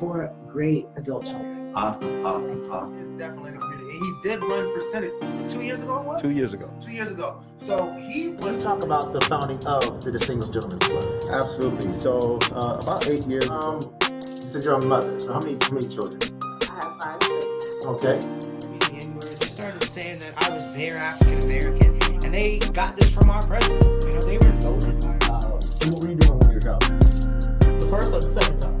for great adult children. Awesome. He's definitely in the community. And he did run for Senate 2 years ago, what? 2 years ago. 2 years ago. So Let's talk about the founding of the Distinguished Gentleman's Club. Absolutely. So about 8 years ago. You said you're a mother. So how many children? I have 5 kids. Okay. They started saying that I was their African American, and they got this from our president. You know, they were voted by. What were you doing when you were a child? The first or the second time?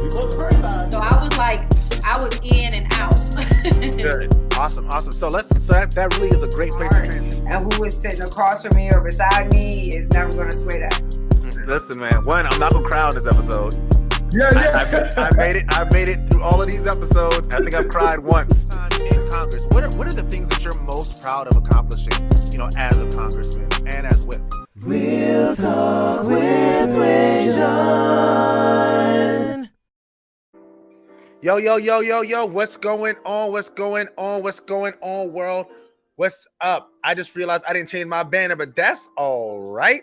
Before the first time. So I was in and out. Good. Awesome. So that really is a great place to transition. And who is sitting across from me or beside me is never going to sway that. Listen, man. One, I'm not gonna cry on this episode. Yeah. I made it through all of these episodes. I think I've cried once in Congress. What are the things that you're most proud of accomplishing? You know, as a congressman and as whip. Real Talk with ReZsaun. Yo, what's going on, world? What's up? I just realized I didn't change my banner, but that's all right.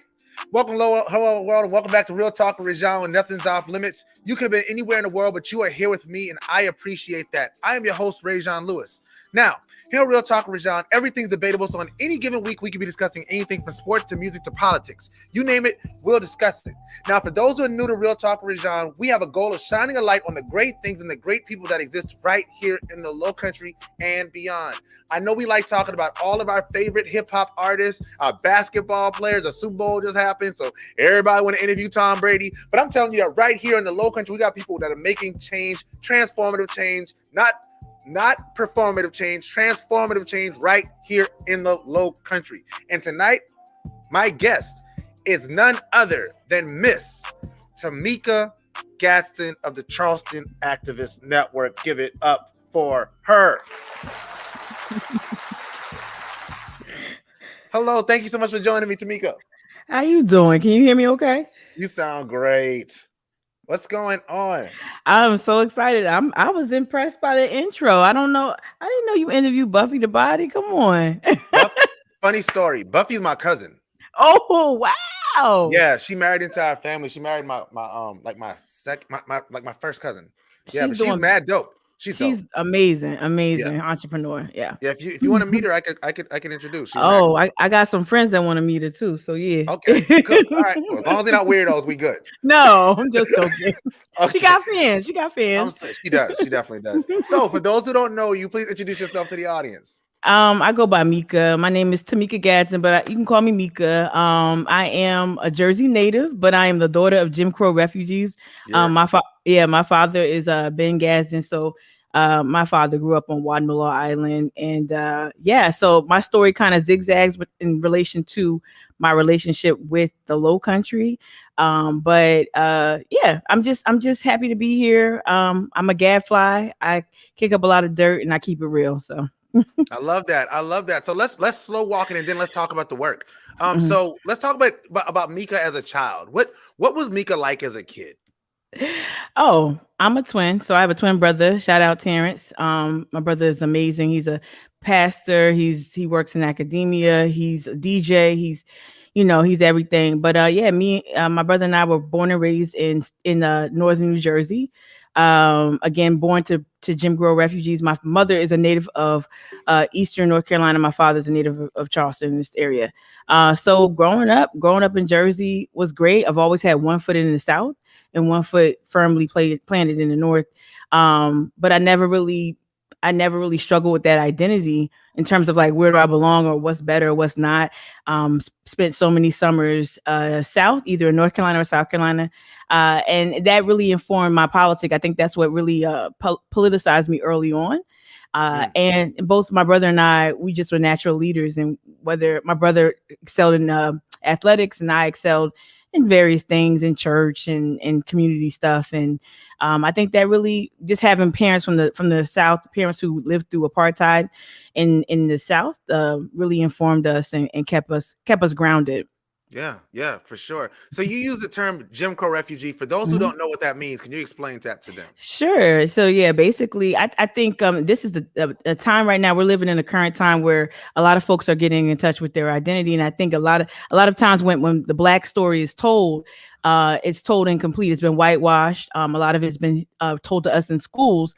Welcome, hello, world, and welcome back to Real Talk with ReZsaun, when nothing's off limits. You could have been anywhere in the world, but you are here with me, and I appreciate that. I am your host, ReZsaun Lewis. Now, here at Real Talk with ReZsaun, everything's debatable, so on any given week, we could be discussing anything from sports to music to politics. You name it, we'll discuss it. Now, for those who are new to Real Talk with ReZsaun, we have a goal of shining a light on the great things and the great people that exist right here in the Low Country and beyond. I know we like talking about all of our favorite hip-hop artists, our basketball players. A Super Bowl just happened, so everybody want to interview Tom Brady. But I'm telling you that right here in the Low Country, we got people that are making change, transformative change, not performative change, transformative change right here in the Low Country. And tonight, my guest is none other than Miss Tamika Gadsden of the Charleston Activist Network. Give it up for her. Hello, thank you so much for joining me, Tamika. How you doing? Can you hear me okay? You sound great. What's going on? I'm so excited. I was impressed by the intro. I didn't know you interviewed Buffy the Body. Come on. Funny story. Buffy's my cousin. Oh, wow. Yeah, she married into our family. She married my first cousin. Yeah, but she's mad dope. She's dope. amazing entrepreneur. Yeah. Yeah, if you want to meet her, I can introduce. She's I got some friends that want to meet her too. So yeah. Okay. Good. All right. Well, as long as they're not weirdos, we good. No, I'm just joking. Okay. She got fans. She does. She definitely does. So for those who don't know you, please introduce yourself to the audience. I go by Mika. My name is Tamika Gadsden, but you can call me Mika. I am a Jersey native, but I am the daughter of Jim Crow refugees. Yeah. My father is Ben Gadsden. So my father grew up on Wadmalaw Island, and so my story kind of zigzags in relation to my relationship with the Low Country. I'm just happy to be here. I'm a gadfly. I kick up a lot of dirt and I keep it real. So. I love that. So let's slow walk it and then let's talk about the work. So let's talk about Mika as a child. What was Mika like as a kid? Oh, I'm a twin. So I have a twin brother. Shout out Terrence. My brother is amazing. He's a pastor. He works in academia. He's a DJ. He's everything. But my brother and I were born and raised in northern New Jersey. Again, born to Jim Crow refugees. My mother is a native of Eastern North Carolina. My father's a native of Charleston, in this area. So growing up in Jersey was great. I've always had one foot in the South and one foot firmly planted in the North. But I never really struggled with that identity in terms of like, where do I belong or what's better or what's not. Spent so many summers South, either in North Carolina or South Carolina. And that really informed my politics. I think that's what really politicized me early on. And both my brother and I, we just were natural leaders. And whether my brother excelled in athletics and I excelled in various things in church and community stuff. And I think that really just having parents from the South, parents who lived through apartheid in the South, really informed us and kept us grounded. Yeah, for sure. So you use the term Jim Crow refugee. For those who don't know what that means, can you explain that to them? Sure. So yeah, basically, I think this is the time right now. We're living in a current time where a lot of folks are getting in touch with their identity, and I think a lot of times when the Black story is told, it's told incomplete. It's been whitewashed. A lot of it's been told to us in schools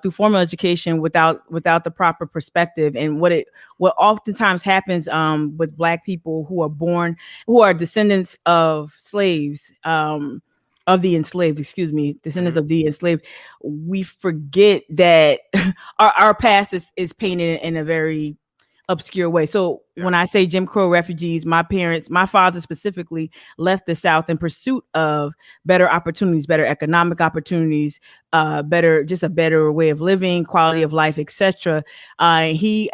through formal education without the proper perspective. And what oftentimes happens with Black people who are descendants of slaves, of the enslaved, descendants of the enslaved, we forget that our past is painted in a very obscure way. So when I say Jim Crow refugees, my father specifically left the South in pursuit of better opportunities, better economic opportunities, a better way of living, quality of life, etc. He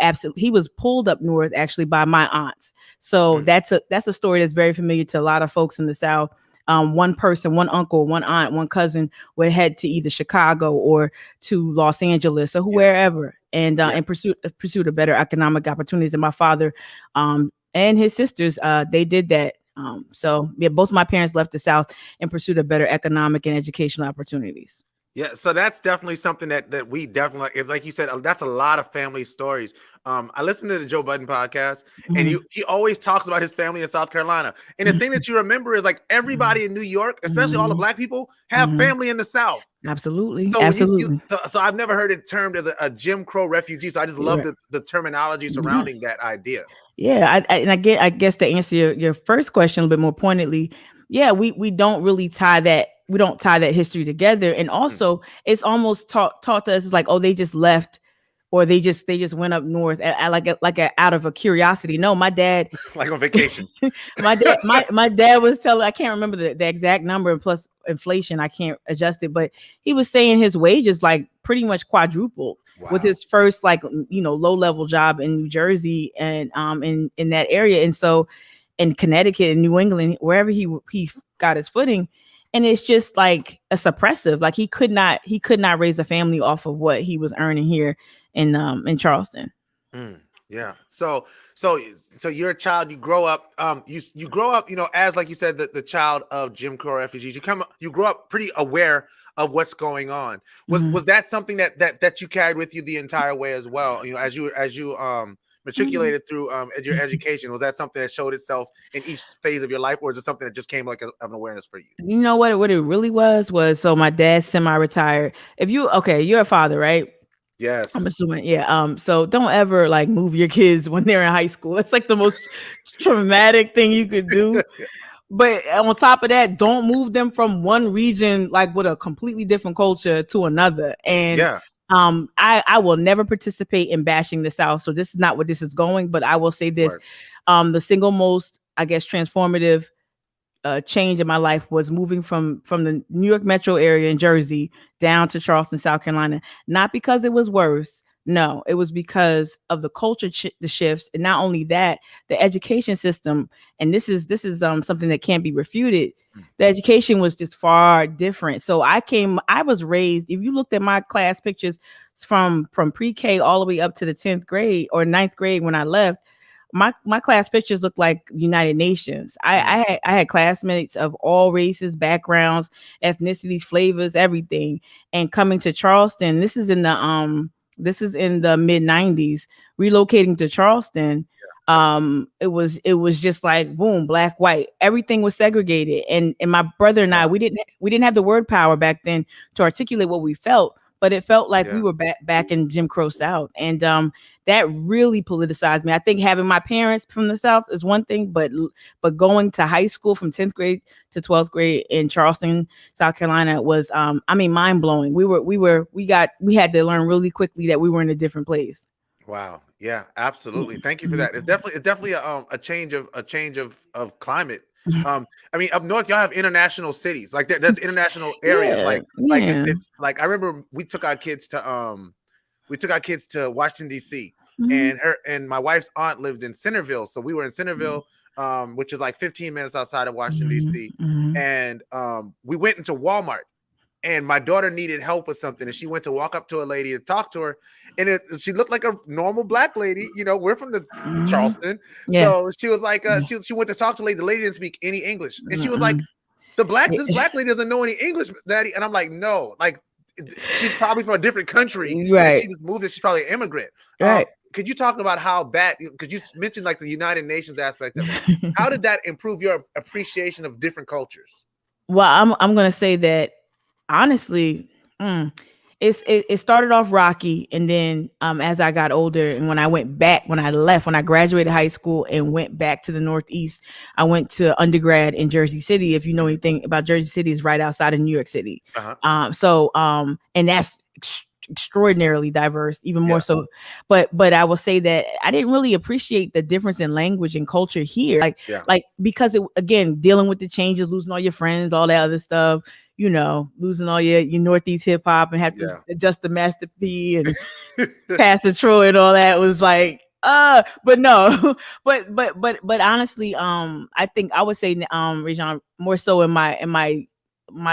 was pulled up north actually by my aunts. So that's a story that's very familiar to a lot of folks in the South. One uncle, one aunt, one cousin would head to either Chicago or to Los Angeles or wherever, and in pursuit of better economic opportunities. And my father and his sisters, they did that. So both of my parents left the South in pursuit of better economic and educational opportunities. Yeah, so that's definitely something that we definitely, like you said, that's a lot of family stories. I listened to the Joe Budden podcast, and he always talks about his family in South Carolina. And the thing that you remember is like everybody in New York, especially all the Black people, have family in the South. Absolutely, so absolutely. So I've never heard it termed as a Jim Crow refugee. So I just love the terminology surrounding that idea. Yeah, I guess to answer your first question a little bit more pointedly, we don't really tie that. We don't tie that history together. And also it's almost taught to us, it's like, oh, they just left, or they just went up north out of a curiosity. No, my dad like on vacation. my dad was telling, I can't remember the exact number, and plus inflation, I can't adjust it, but he was saying his wages like pretty much quadrupled with his first low level job in New Jersey and in that area. And so in Connecticut and New England, wherever he got his footing. And it's just like a suppressive, like he could not raise a family off of what he was earning here in Charleston. Yeah. So you're a child, you grow up, you grow up, as like you said, the child of Jim Crow refugees, you grow up pretty aware of what's going on. Was that something that you carried with you the entire way as well? As you matriculated through your education, was that something that showed itself in each phase of your life, or is it something that just came like an awareness for you? You know what it really was so my dad's semi-retired. You're a father, right? Yes, I'm assuming. Yeah. So don't ever like move your kids when they're in high school. It's like the most traumatic thing you could do. But on top of that, don't move them from one region like with a completely different culture to another. And I will never participate in bashing the South. So this is not what this is going, but I will say this. The single most, I guess, transformative change in my life was moving from the New York metro area in Jersey down to Charleston, South Carolina. Not because it was worse. No, it was because of the culture, the shifts. And not only that, the education system. And this is something that can't be refuted. The education was just far different. So I was raised, if you looked at my class pictures from pre-K all the way up to the 10th grade or 9th grade when I left, my class pictures looked like United Nations. I had classmates of all races, backgrounds, ethnicities, flavors, everything. And coming to Charleston, this is in the mid 90s, relocating to Charleston. It was just like boom, black, white, everything was segregated. And my brother and I, we didn't have the word power back then to articulate what we felt, but it felt like we were back in Jim Crow South. And that really politicized me. I think having my parents from the South is one thing, but going to high school from 10th grade to 12th grade in Charleston, South Carolina was mind blowing. We had to learn really quickly that we were in a different place. Wow. Yeah, absolutely. Thank you for that. It's definitely a change of climate. I mean, up north, y'all have international cities, like there's international areas. It's like, I remember we took our kids to Washington, D.C. and my wife's aunt lived in Centerville. So we were in Centerville, which is like 15 minutes outside of Washington, D.C. And we went into Walmart. And my daughter needed help with something, and she went to walk up to a lady and talk to her, and she looked like a normal black lady. We're from the Charleston, so she was like, she went to talk to the lady. The lady didn't speak any English, and she was like, this black lady doesn't know any English, Daddy. And I'm like, no, like she's probably from a different country, Right. and she just moved. And she's probably an immigrant. Right. Could you talk about how that? Because you mentioned like the United Nations aspect of it. How did that improve your appreciation of different cultures? Well, I'm gonna say that honestly, it started off rocky, and then as I got older, and when I graduated high school and went back to the Northeast, I went to undergrad in Jersey City. If you know anything about Jersey City, is right outside of New York City. And that's extraordinarily diverse, even more so. But I will say that I didn't really appreciate the difference in language and culture here, like because again, dealing with the changes, losing all your friends, all that other stuff, losing all your Northeast hip hop and have to adjust the Master P and Pastor Troy and all that was like, but no, but honestly, I think I would say, ReZsaun, more so in my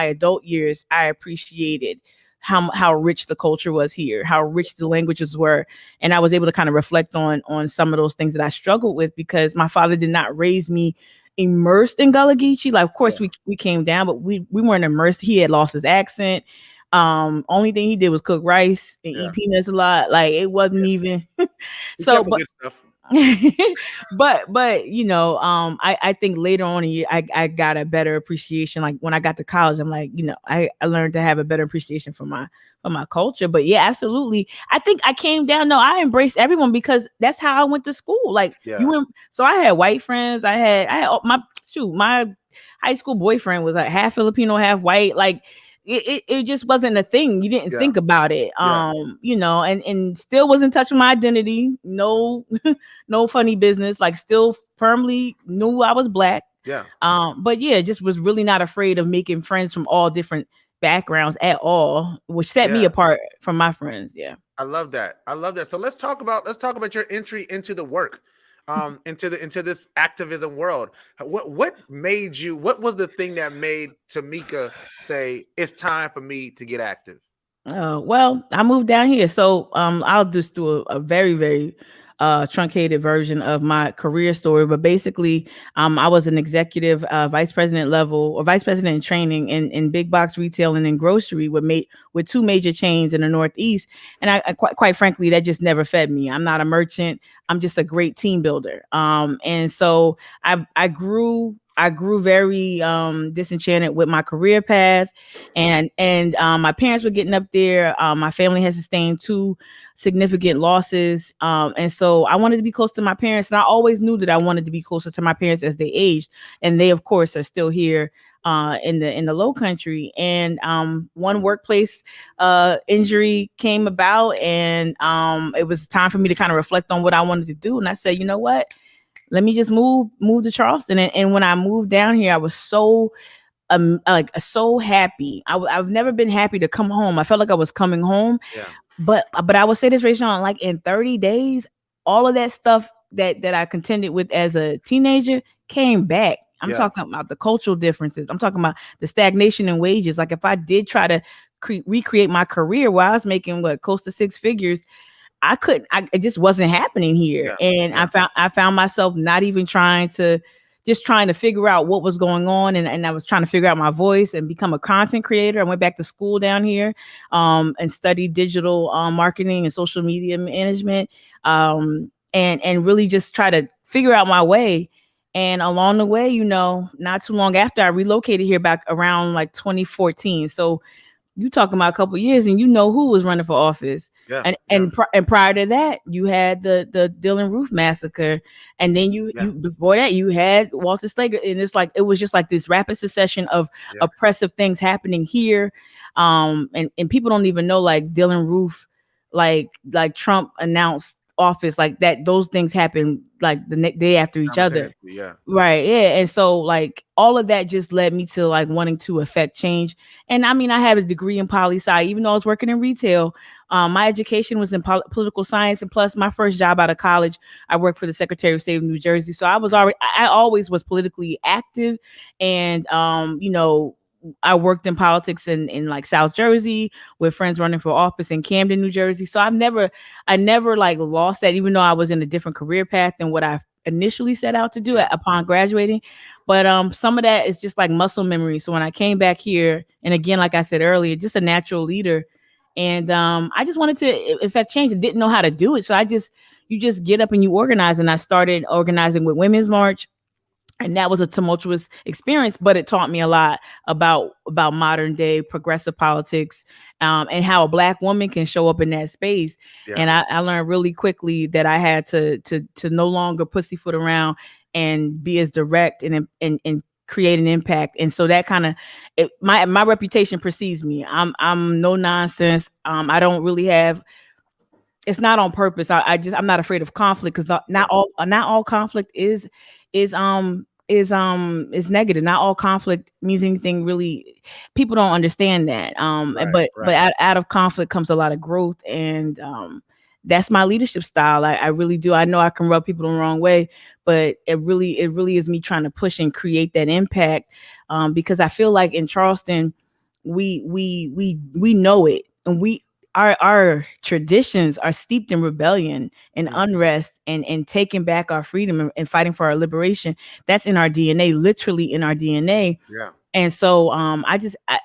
adult years, I appreciated how rich the culture was here, how rich the languages were. And I was able to kind of reflect on some of those things that I struggled with, because my father did not raise me immersed in Gullah Geechee. Like, of course we came down, but we weren't immersed. He had lost his accent. Only thing he did was cook rice and eat peanuts a lot. Like, it wasn't even so, but I think later on in the year, I got a better appreciation. Like when I got to college, I'm like, I learned to have a better appreciation for my culture. But yeah, absolutely. I think I came down. No, I embraced everyone because that's how I went to school. Like so I had white friends. I had my high school boyfriend was like half Filipino, half white. Like it just wasn't a thing. You didn't think about it. And still was in touch with my identity. No, no funny business. Like, still firmly knew I was Black. Yeah. But yeah, just was really not afraid of making friends from all different backgrounds at all, which set me apart from my friends. Yeah. I love that. So let's talk about your entry into the work. Into this activism world. What was the thing that made Tamika say it's time for me to get active? Well, I moved down here, so I'll just do a very, very truncated version of my career story. But basically, I was an executive vice president level, or vice president in training in big box retail and in grocery with two major chains in the Northeast. And I quite frankly, that just never fed me. I'm not a merchant. I'm just a great team builder. And so I grew very disenchanted with my career path, and my parents were getting up there. My family has sustained 2 significant losses, and so I wanted to be close to my parents, and I always knew that I wanted to be closer to my parents as they aged, and they of course are still here in the Low Country. And one workplace injury came about, and it was time for me to kind of reflect on what I wanted to do. And I said, you know what? Let me just move to Charleston. And when I moved down here, I was so so happy. I've never been happy to come home. I felt like I was coming home. Yeah. But I would say this, ReZsaun, like in 30 days, all of that stuff that I contended with as a teenager came back. I'm talking about the cultural differences. I'm talking about the stagnation in wages. Like, if I did try to recreate my career where I was making close to 6 figures, I couldn't. It just wasn't happening here. And I found myself not even trying to figure out what was going on, and I was trying to figure out my voice and become a content creator. I went back to school down here and studied digital marketing and social media management, and really just try to figure out my way. And along the way, not too long after, I relocated here back around like 2014. So you talking about a couple of years, and who was running for office. And prior to that, you had the Dylan Roof massacre, and then you before that you had Walter Slager, and it was just like this rapid succession of oppressive things happening here, and people don't even know, like Dylan Roof, like Trump announced office, like that, those things happen like the next day after each other. Right. Yeah. And so like all of that just led me to like wanting to affect change. And I mean, I had a degree in poli-sci, even though I was working in retail. My education was in political science, and plus my first job out of college, I worked for the Secretary of State of New Jersey. So I always was politically active, and I worked in politics in like South Jersey with friends running for office in Camden, New Jersey. So I never like lost that, even though I was in a different career path than what I initially set out to do upon graduating. But some of that is just like muscle memory. So when I came back here, and again, like I said earlier, just a natural leader And I just wanted to effect change and didn't know how to do it. So you just get up and you organize. And I started organizing with Women's March. And that was a tumultuous experience, but it taught me a lot about modern day progressive politics, and how a Black woman can show up in that space. Yeah. And I learned really quickly that I had to no longer pussyfoot around and be as direct and create an impact. And so that kind of my reputation precedes me. I'm no nonsense. I don't really have. It's not on purpose. I'm not afraid of conflict, because not all conflict is negative. Not all conflict means anything really. People don't understand that. But out of conflict comes a lot of growth, and that's my leadership style. I really do. I know I can rub people the wrong way, but it really is me trying to push and create that impact, because I feel like in Charleston, we know it, and our traditions are steeped in rebellion and unrest and taking back our freedom and fighting for our liberation. That's in our DNA, literally in our DNA. Yeah. And so I'm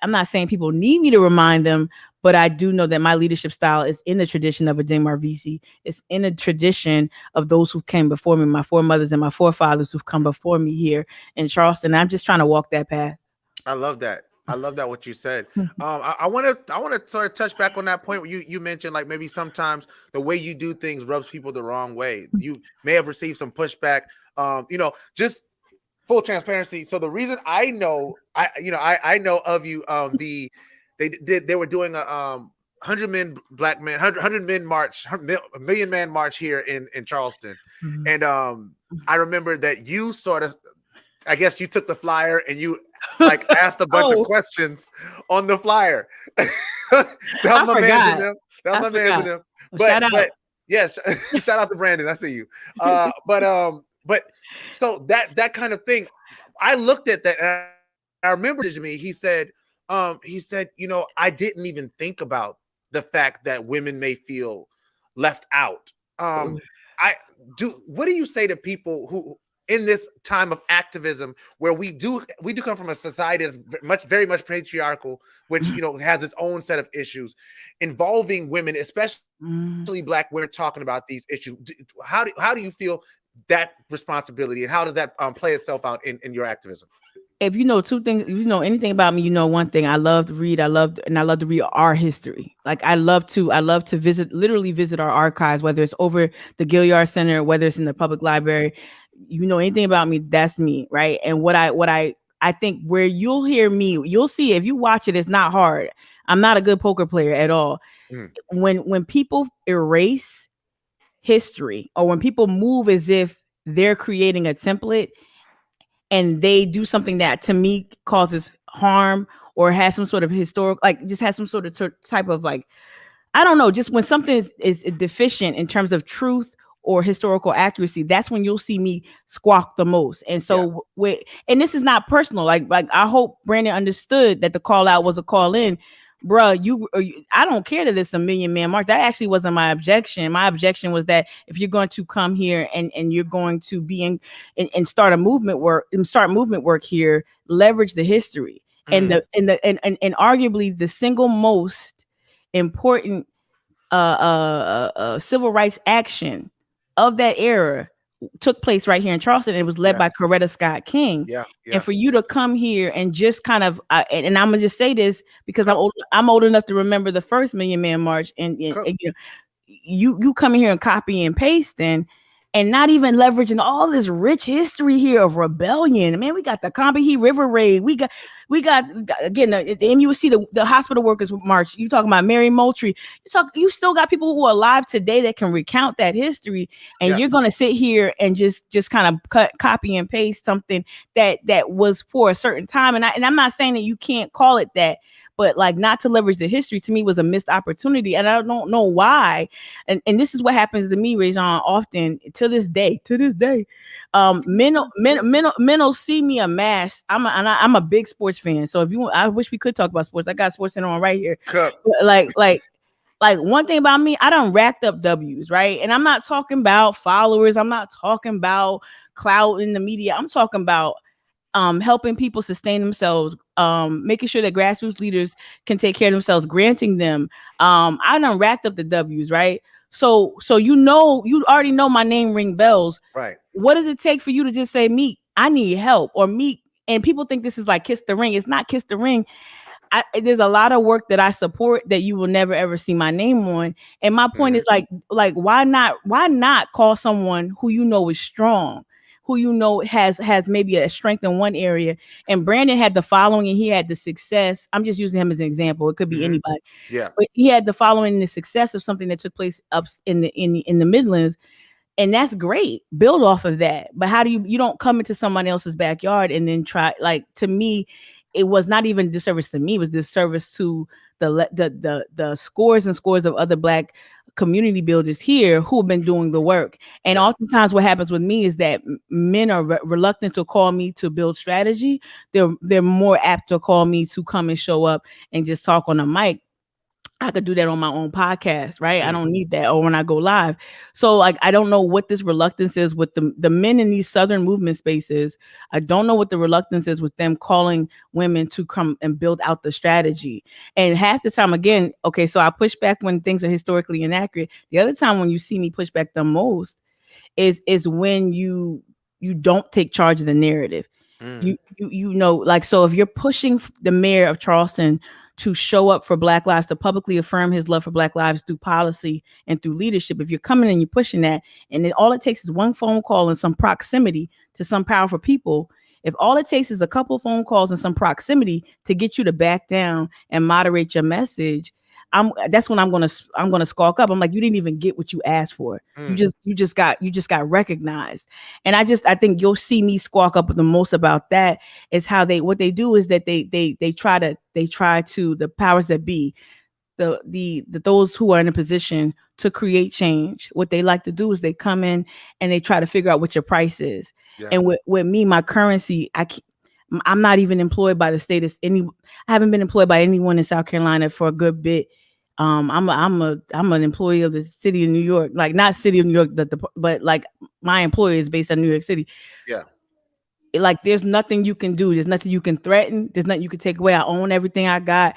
not saying people need me to remind them, but I do know that my leadership style is in the tradition of Ademar Vesey. It's in a tradition of those who came before me, my foremothers and my forefathers who've come before me here in Charleston. I'm just trying to walk that path. I love that. What you said. I want to sort of touch back on that point where you mentioned, like, maybe sometimes the way you do things rubs people the wrong way. You may have received some pushback. Just full transparency. So the reason I know of you, they were doing a 100 men march, a million man march here in Charleston, and I remember that you sort of, I guess you took the flyer and you like asked a bunch of questions on the flyer. That was my man's in them. But yes, shout out to Brandon. I see you. But so that kind of thing, I looked at that and I remember to me, he said, I didn't even think about the fact that women may feel left out. What do you say to people who, in this time of activism, where we do come from a society that's very much patriarchal, which has its own set of issues involving women, especially Black women, talking about these issues? How do you feel that responsibility, and how does that play itself out in your activism? If you know two things, you know anything about me, you know one thing. I love to read. I love to read our history. Like I love to visit our archives, whether it's over the Gilliard Center, whether it's in the public library. You know anything about me, that's me, right? And what I think where you'll hear me, you'll see if you watch it, it's not hard. I'm not a good poker player at all. When people erase history, or when people move as if they're creating a template, and they do something that to me causes harm or has some sort of historical, like just has some sort of type of, like, I don't know, just when something is deficient in terms of truth or historical accuracy, that's when you'll see me squawk the most. And so, and this is not personal. Like I hope Brandon understood that the call out was a call in. Bruh, I don't care that it's a million man march. That actually wasn't my objection. My objection was that if you're going to come here and you're going to be and start movement work here, leverage the history and arguably the single most important civil rights action of that era took place right here in Charleston. It was led by Coretta Scott King. And for you to come here and just kind of, and I'm gonna just say this because I'm old enough to remember the first Million Man March, and you come in here and copy and paste and not even leveraging all this rich history here of rebellion. Man, we got the Combahee River Raid. We got again the MUSC, the hospital workers march. You talking about Mary Moultrie. You still got people who are alive today that can recount that history, and you're gonna sit here and just kind of copy and paste something that was for a certain time. And I'm not saying that you can't call it that, but like not to leverage the history to me was a missed opportunity. And I don't know why. And this is what happens to me, ReZsaun, often to this day. Men will see me a mass. I'm a big sports fan. So I wish we could talk about sports. I got Sports Center on right here. Like one thing about me, I done racked up W's, right? And I'm not talking about followers. I'm not talking about clout in the media. I'm talking about helping people sustain themselves, making sure that grassroots leaders can take care of themselves, granting them. I done racked up the W's, right? So you already know my name ring bells. Right. What does it take for you to just say, Meek, I need help, or Meek? And people think this is like kiss the ring. It's not kiss the ring. There's a lot of work that I support that you will never ever see my name on. And my point is like why not call someone who you know is strong, who you know has maybe a strength in one area. And Brandon had the following and he had the success. I'm just using him as an example. It could be anybody. Yeah. But he had the following and the success of something that took place up in the Midlands. And that's great. Build off of that. But how do you don't come into someone else's backyard and then try, like, to me, it was not even disservice to me. It was disservice to the scores and scores of other Black community builders here who have been doing the work. And oftentimes what happens with me is that men are reluctant to call me to build strategy. They're more apt to call me to come and show up and just talk on a mic. I could do that on my own podcast, right? I don't need that, or when I go live. So like, I don't know what this reluctance is with the men in these Southern movement spaces. I don't know what the reluctance is with them calling women to come and build out the strategy. And half the time, again, okay, so I push back when things are historically inaccurate. The other time when you see me push back the most is when you don't take charge of the narrative. You know, like, so if you're pushing the mayor of Charleston to show up for Black lives, to publicly affirm his love for Black lives through policy and through leadership, if you're coming and you're pushing that, and then all it takes is one phone call and some proximity to some powerful people, if all it takes is a couple phone calls and some proximity to get you to back down and moderate your message, that's when I'm gonna skulk up. I'm like, you didn't even get what you asked for. You just got recognized. And I think you'll see me squawk up the most about that is how what they do is that they try to the powers that be, those who are in a position to create change. What they like to do is they come in and they try to figure out what your price is. Yeah. And with me, my currency, I'm not even employed by the state. I haven't been employed by anyone in South Carolina for a good bit. I'm an employee of the city of New York, like not city of New York, but like my employer is based in New York City. Yeah. Like there's nothing you can do. There's nothing you can threaten. There's nothing you can take away. I own everything I got.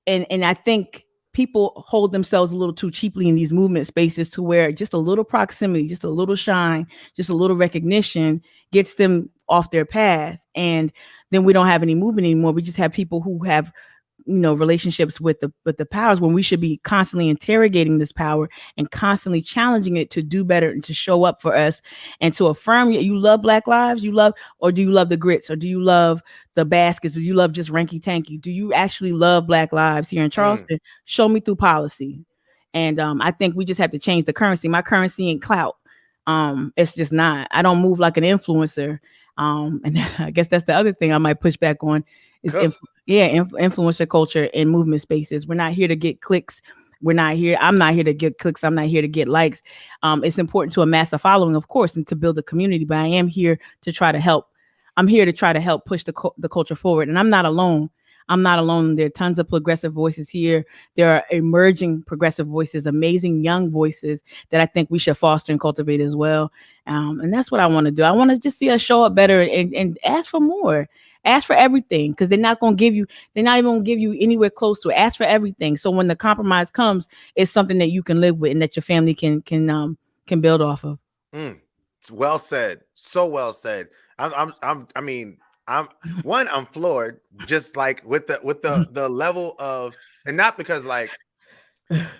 And I think people hold themselves a little too cheaply in these movement spaces to where just a little proximity, just a little shine, just a little recognition gets them off their path. And then we don't have any movement anymore. We just have people who have, relationships with the powers, when we should be constantly interrogating this power and constantly challenging it to do better and to show up for us and to affirm you love Black lives, or do you love the grits, or do you love the baskets, or do you love just ranky tanky? Do you actually love Black lives here in Charleston? Show me through policy. And I think we just have to change the currency. My currency ain't clout. It's just not. I don't move like an influencer. And I guess that's the other thing I might push back on is influencer culture in movement spaces. We're not here to get clicks. I'm not here to get clicks. I'm not here to get likes. It's important to amass a following, of course, and to build a community, but I am here to try to help. I'm here to try to help push the culture forward. And I'm not alone. There are tons of progressive voices here. There are emerging progressive voices, amazing young voices that I think we should foster and cultivate as well. And that's what I want to do. I want to just see us show up better and ask for more. Ask for everything, because they're not even going to give you anywhere close to it. Ask for everything. So when the compromise comes, it's something that you can live with and that your family can build off of. It's well said. So well said. I'm floored, just like with the level of, and not because like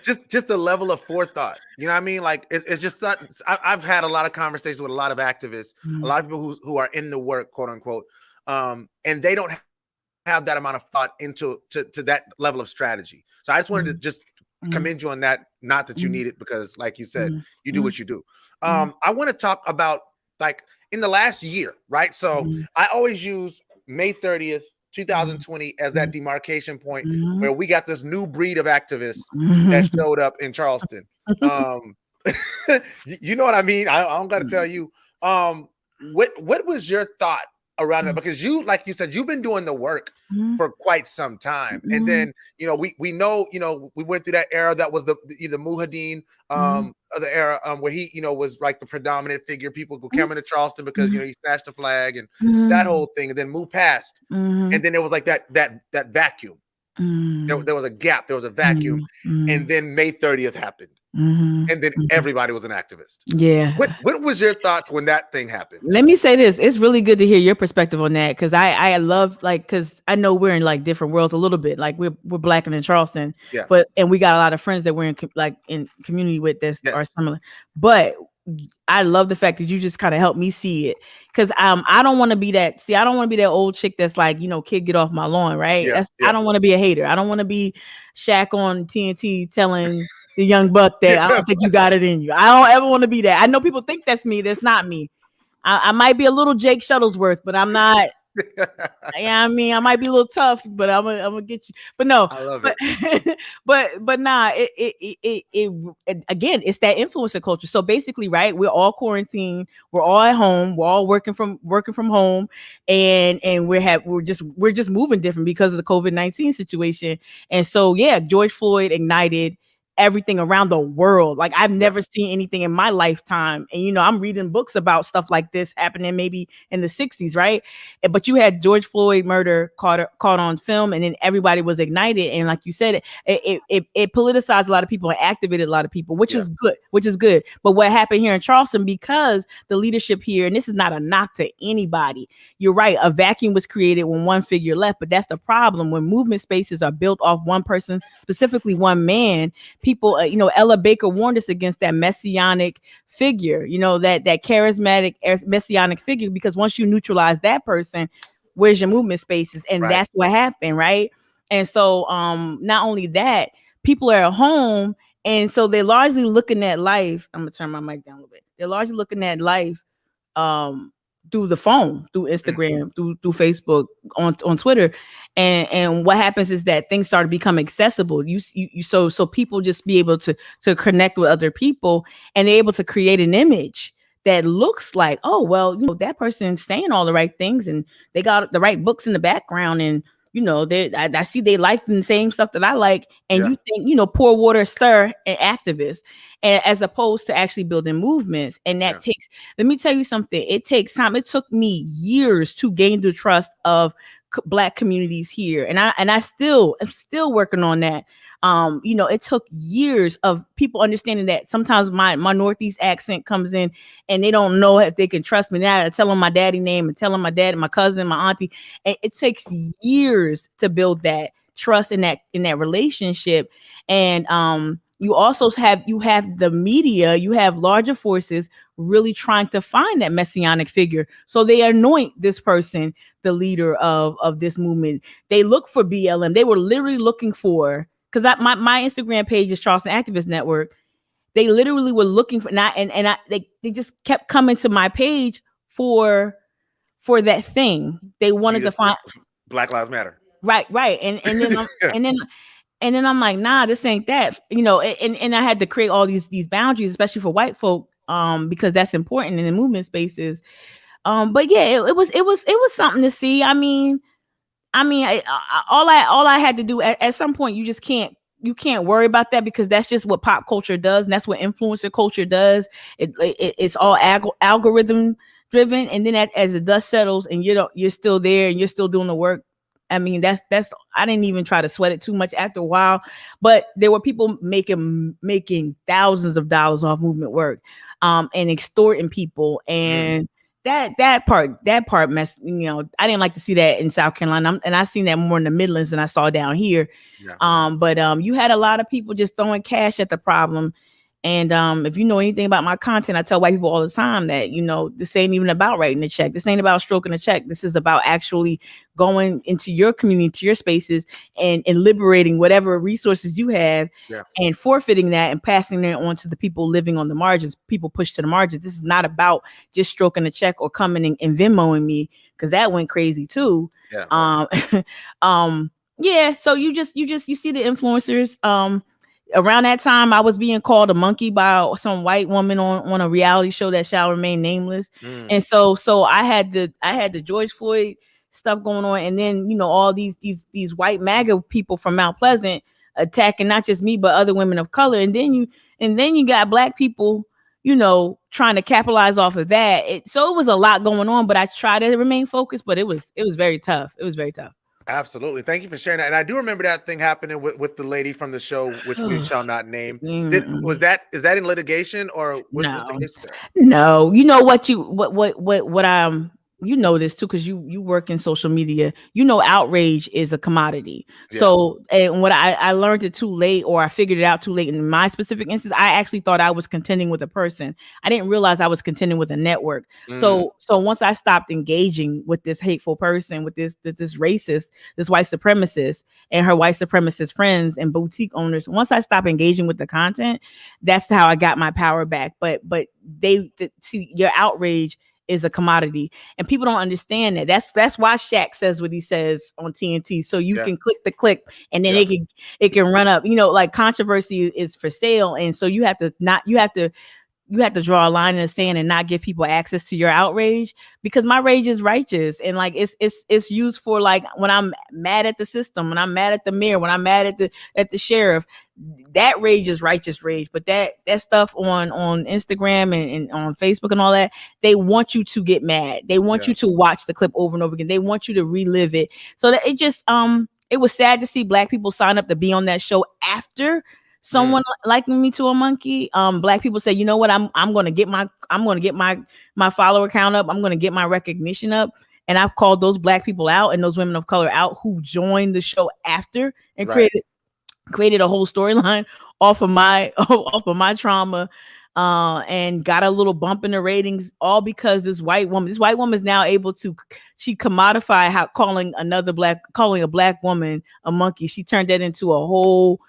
just the level of forethought, you know what I mean? Like it's just that I've had a lot of conversations with a lot of activists, a lot of people who are in the work, quote unquote, and they don't have that amount of thought into that level of strategy. So I just wanted to just commend you on that. Not that you need it, because like you said, you do what you do. I want to talk about like in the last year, right? So I always use May 30th, 2020 as that demarcation point where we got this new breed of activists that showed up in Charleston. You know what I mean? I don't got to tell you. What was your thought around that? Because you, like you said, you've been doing the work for quite some time. And then, we know, we went through that era that was the Mujahideen of the era where he, was like the predominant figure. People go coming to Charleston because, he snatched the flag and that whole thing, and then moved past. And then there was like that vacuum. There was a gap. There was a vacuum. And then May 30th happened. And then everybody was an activist. Yeah. What was your thoughts when that thing happened? Let me say this. It's really good to hear your perspective on that, because I love, like, because I know we're in like different worlds a little bit. Like we're Black and in Charleston, and we got a lot of friends that we're in community with that are similar. But I love the fact that you just kind of helped me see it, because I don't want to be that. See, I don't want to be that old chick that's like, kid, get off my lawn, right? I don't want to be a hater. I don't want to be Shaq on TNT telling the young buck that I don't think you got it in you. I don't ever want to be that. I know people think that's me. That's not me. I might be a little Jake Shuttlesworth, but I'm not. I might be a little tough, but I'm gonna get you. But no, I love it. but nah. It again, it's that influencer culture. So basically, right? We're all quarantined. We're all at home. We're all working from home, and we're just moving different because of the COVID-19 situation. And so George Floyd ignited everything around the world. Like I've never seen anything in my lifetime. And I'm reading books about stuff like this happening maybe in the 60s, right? But you had George Floyd murder caught on film, and then everybody was ignited. And like you said, it politicized a lot of people and activated a lot of people, which is good. But what happened here in Charleston, because the leadership here, and this is not a knock to anybody, you're right, a vacuum was created when one figure left. But that's the problem. When movement spaces are built off one person, specifically one man, people, Ella Baker warned us against that messianic figure, that charismatic messianic figure, because once you neutralize that person, where's your movement spaces? And that's what happened, right? And so not only that, people are at home, and so they're largely looking at life. I'm gonna turn my mic down a little bit. They're largely looking at life through the phone, through Instagram, through Facebook, on Twitter, and what happens is that things start to become accessible. So people just be able to connect with other people, and they're able to create an image that looks like, oh well, that person's saying all the right things, and they got the right books in the background, and I see they like the same stuff that I like, and you think, pour water, stir, and activists, and as opposed to actually building movements. And that takes, let me tell you something, it takes time. It took me years to gain the trust of Black communities here, and I'm still working on that. It took years of people understanding that sometimes my Northeast accent comes in, and they don't know if they can trust me. Now I tell them my daddy name, and tell them my dad, my cousin, my auntie, and it takes years to build that trust in that relationship. And you also have the media, you have larger forces really trying to find that messianic figure. So they anoint this person the leader of this movement. They look for BLM. They were literally looking for, because my Instagram page is Charleston Activist Network. They literally were looking for, they just kept coming to my page for that thing. They wanted to find Black Lives Matter. Right. And then I'm like, nah, this ain't that, and I had to create all these boundaries, especially for white folk, because that's important in the movement spaces. But yeah, it was something to see. I mean, all I had to do at some point, you can't worry about that, because that's just what pop culture does, and that's what influencer culture does. It's all algorithm driven, and then as the dust settles and you're still there and you're still doing the work. I mean, that's I didn't even try to sweat it too much after a while, but there were people making thousands of dollars off movement work, and extorting people, and that part messed. I didn't like to see that in South Carolina, and I seen that more in the Midlands than I saw down here. But you had a lot of people just throwing cash at the problem. And if you know anything about my content, I tell white people all the time that, this ain't even about writing a check. This ain't about stroking a check. This is about actually going into your community, to your spaces, and liberating whatever resources you have, and forfeiting that and passing it on to the people living on the margins, people pushed to the margins. This is not about just stroking a check or coming and Venmoing me, because that went crazy too. So you see the influencers, around that time, I was being called a monkey by some white woman on a reality show that shall remain nameless. And so I had the George Floyd stuff going on, and then all these white MAGA people from Mount Pleasant attacking not just me but other women of color, and then you got black people trying to capitalize off of that. So it was a lot going on, but I tried to remain focused, but it was very tough. It was very tough. Absolutely. Thank you for sharing that. And I do remember that thing happening with the lady from the show, which we shall not name. Is that in litigation, or what's the case there? No, you know this too, because you work in social media. Outrage is a commodity. Yeah. So, and what I learned it too late, or I figured it out too late. In my specific instance, I actually thought I was contending with a person. I didn't realize I was contending with a network. So once I stopped engaging with this hateful person, with this racist, this white supremacist, and her white supremacist friends and boutique owners, once I stopped engaging with the content, that's how I got my power back. But see, your outrage is a commodity, and people don't understand that. That's why Shaq says what he says on TNT, so you can click the click, and then it can run up. Like controversy is for sale, and so you have to draw a line in the sand and not give people access to your outrage, because my rage is righteous, and like it's used for, like, when I'm mad at the system, when I'm mad at the mayor, when I'm mad at the sheriff. That rage is righteous rage. But that stuff on Instagram and on Facebook and all that, they want you to get mad. They want you to watch the clip over and over again. They want you to relive it. So that it just it was sad to see black people sign up to be on that show after someone likening me to a monkey. Black people say, you know what, I'm gonna get my follower count up. I'm gonna get my recognition up. And I've called those black people out and those women of color out who joined the show after and created a whole storyline off of my trauma, and got a little bump in the ratings, all because this white woman is now able to, she commodified how calling a black woman a monkey. She turned that into a whole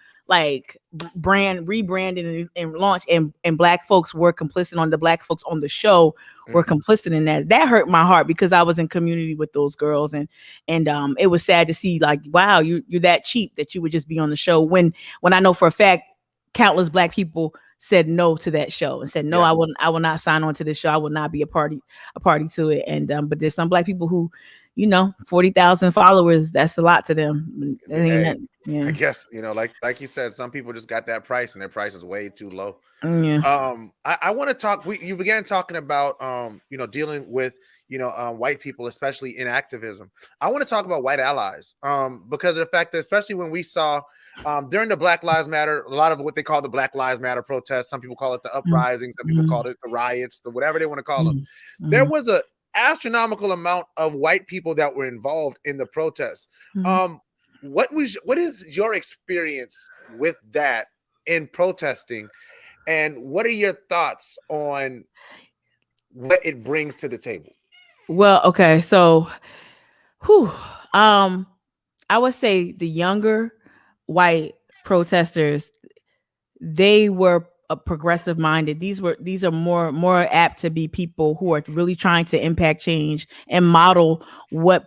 rebranding and launch, and black folks were complicit the black folks on the show were complicit in that. That hurt my heart, because I was in community with those girls, and it was sad to see, like, wow, you're that cheap that you would just be on the show, when I know for a fact countless black people said no to that show and said, no, I will not sign on to this show. I will not be a party to it. And but there's some black people who, 40,000 followers, that's a lot to them. I guess, like you said, some people just got that price, and their price is way too low. I want to talk, you began talking about dealing with white people, especially in activism. I want to talk about white allies, because of the fact that, especially when we saw during the Black Lives Matter, a lot of what they call the Black Lives Matter protests, some people call it the uprising, some people call it the riots, the whatever they want to call them. There was a astronomical amount of white people that were involved in the protests. What is your experience with that in protesting, and what are your thoughts on what it brings to the table? Well, okay, so I would say the younger white protesters, they were progressive minded. These are more apt to be people who are really trying to impact change and model what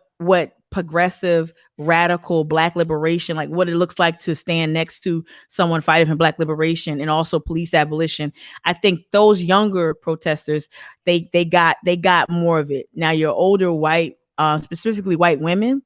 progressive, radical black liberation, like what it looks like to stand next to someone fighting for black liberation, and also police abolition. I think those younger protesters, they got more of it. Now your older white, specifically white women,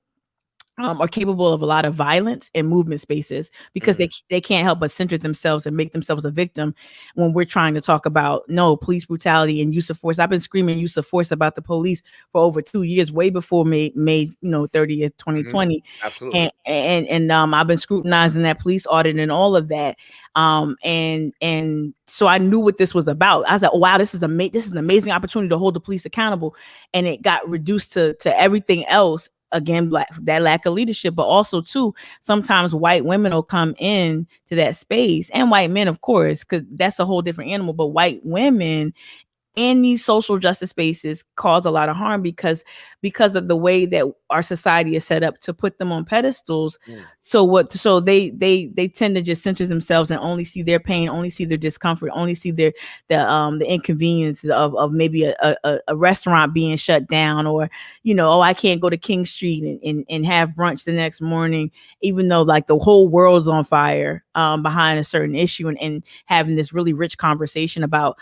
are capable of a lot of violence in movement spaces, because they can't help but center themselves and make themselves a victim when we're trying to talk about police brutality and use of force. I've been screaming use of force about the police for over 2 years, way before May 30th, 2020. Absolutely. And I've been scrutinizing that police audit and all of that. And so I knew what this was about. I was like, oh, wow, this is an amazing opportunity to hold the police accountable. And it got reduced to everything else. Again, that lack of leadership, but also too, sometimes white women will come in to that space, and white men, of course, because that's a whole different animal. But white women in these social justice spaces cause a lot of harm because of the way that our society is set up to put them on pedestals. So they tend to just center themselves and only see their pain, only see their discomfort, only see the inconvenience of maybe a restaurant being shut down, or I can't go to King Street and have brunch the next morning, even though like the whole world's on fire behind a certain issue, and having this really rich conversation about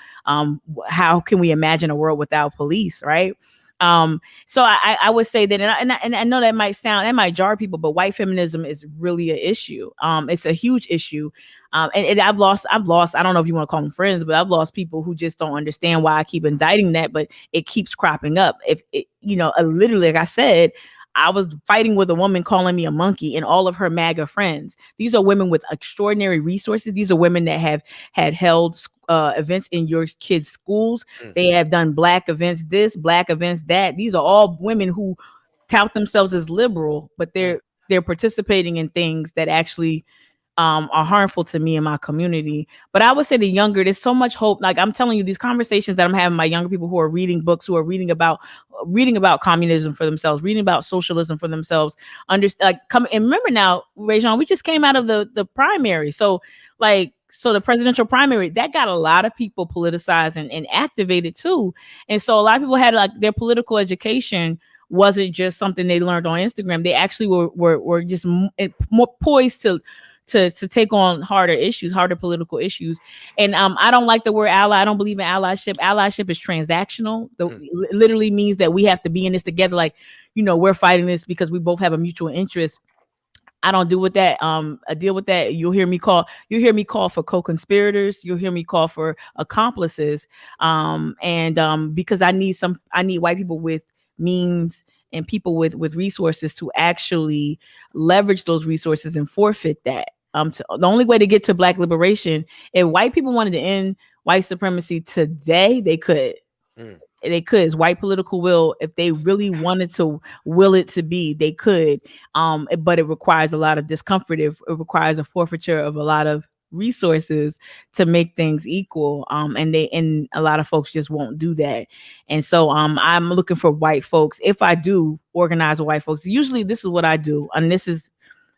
how can we imagine a world without police, right? So I would say that, and I know that might jar people, but white feminism is really an issue. It's a huge issue. And I've lost, I don't know if you want to call them friends, but I've lost people who just don't understand why I keep indicting that, but it keeps cropping up. Literally, like I said, I was fighting with a woman calling me a monkey and all of her MAGA friends. These are women with extraordinary resources. These are women that have held events in your kids' schools. They have done Black events this, Black events that. These are all women who tout themselves as liberal, but they're participating in things that actually are harmful to me and my community. But I would say the younger, there's so much hope. Like I'm telling you, these conversations that I'm having with my younger people who are reading books, who are reading about communism for themselves, reading about socialism for themselves. And remember now, ReZsaun, we just came out of the primary. So the presidential primary, that got a lot of people politicized and activated too. And so a lot of people had like their political education wasn't just something they learned on Instagram. They actually were just more poised to take on harder political issues. And I don't like the word ally. I don't believe in allyship. Allyship is transactional. Literally means that we have to be in this together. Like, we're fighting this because we both have a mutual interest. I don't deal with that. I deal with that. You'll hear me call for co-conspirators. You'll hear me call for accomplices. Because I need white people with means and people with resources to actually leverage those resources and forfeit that. The only way to get to Black liberation, if white people wanted to end white supremacy today, they could. They could. It's white political will. If they really wanted to will it to be, they could. But it requires a lot of discomfort. It requires a forfeiture of a lot of resources to make things equal. And a lot of folks just won't do that. And so I'm looking for white folks. If I do organize with white folks, usually this is what I do. And this is,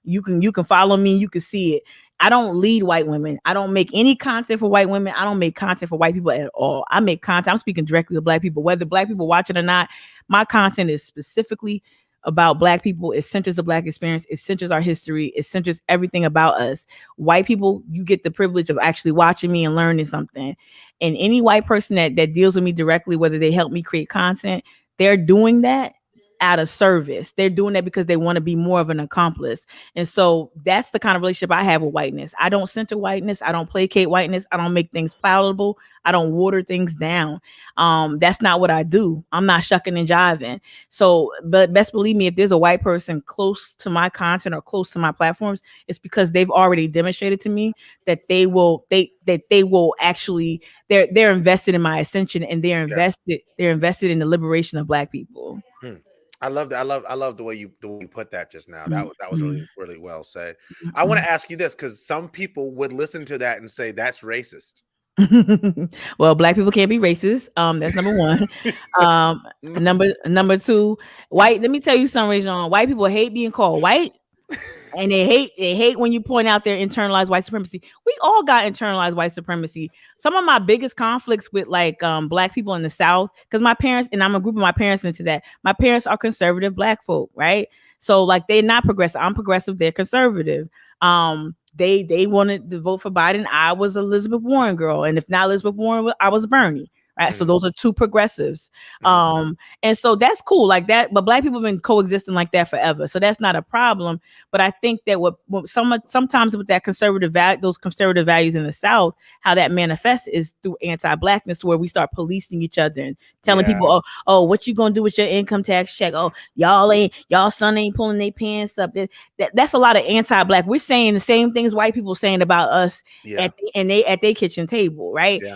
you can follow me, you can see it. I don't lead white women. I don't make any content for white women. I don't make content for white people at all. I make content. I'm speaking directly to Black people, whether Black people watch it or not. My content is specifically about Black people. It centers the Black experience. It centers our history. It centers everything about us. White people, you get the privilege of actually watching me and learning something. And any white person that deals with me directly, whether they help me create content, they're doing that out of service. They're doing that because they want to be more of an accomplice. And so that's the kind of relationship I have with whiteness. I don't center whiteness. I don't placate whiteness. I don't make things palatable. I don't water things down. That's not what I do. I'm not shucking and jiving. So, but best believe me, if there's a white person close to my content or close to my platforms, it's because they've already demonstrated to me that they will actually, they're invested in my ascension, and they're invested in the liberation of Black people. I love that. I love the way you put that just now. That was really, really well said. I want to ask you this, because some people would listen to that and say that's racist. Well, Black people can't be racist. That's number one. Number two, white. Let me tell you something, ReZsaun. White people hate being called white. And they hate when you point out their internalized white supremacy. We all got internalized white supremacy. Some of my biggest conflicts with Black people in the South, because my parents, and I'm a group of my parents into that. My parents are conservative Black folk, right? So they're not progressive. I'm progressive. They're conservative. They wanted to vote for Biden. I was Elizabeth Warren girl, and if not Elizabeth Warren, I was Bernie. Right. So those are two progressives. And so that's cool like that. But Black people have been coexisting like that forever. So that's not a problem. But I think that sometimes with that those conservative values in the South, how that manifests is through anti-Blackness, where we start policing each other and telling people, oh, what you gonna do with your income tax check? Oh, y'all son ain't pulling their pants up. That's a lot of anti-Black. We're saying the same things white people saying about us at their kitchen table, right? Yeah.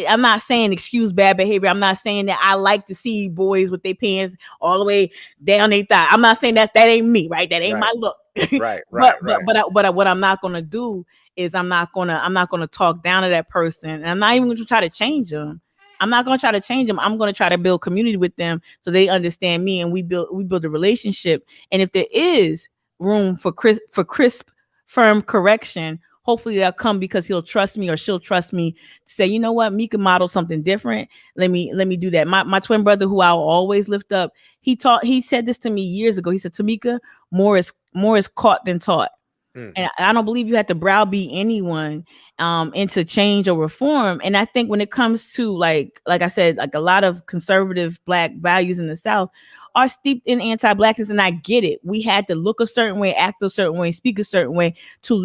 I'm not saying excuse bad behavior. I'm not saying that I like to see boys with their pants all the way down their thigh. I'm not saying that ain't me, right? That ain't my look. Right. But what I'm not gonna do is I'm not gonna talk down to that person, and I'm not even gonna try to change them. I'm not going to try to change them. I'm going to try to build community with them so they understand me, and we build a relationship. And if there is room for crisp, firm correction, hopefully they'll come because he'll trust me or she'll trust me to say, you know what, me can model something different. Let me do that. My twin brother, who I'll always lift up, he said this to me years ago. He said, Tamika, more is caught than taught. And I don't believe you have to browbeat anyone into change or reform. And I think when it comes to like I said, like a lot of conservative Black values in the South are steeped in anti-Blackness, and I get it. We had to look a certain way, act a certain way, speak a certain way to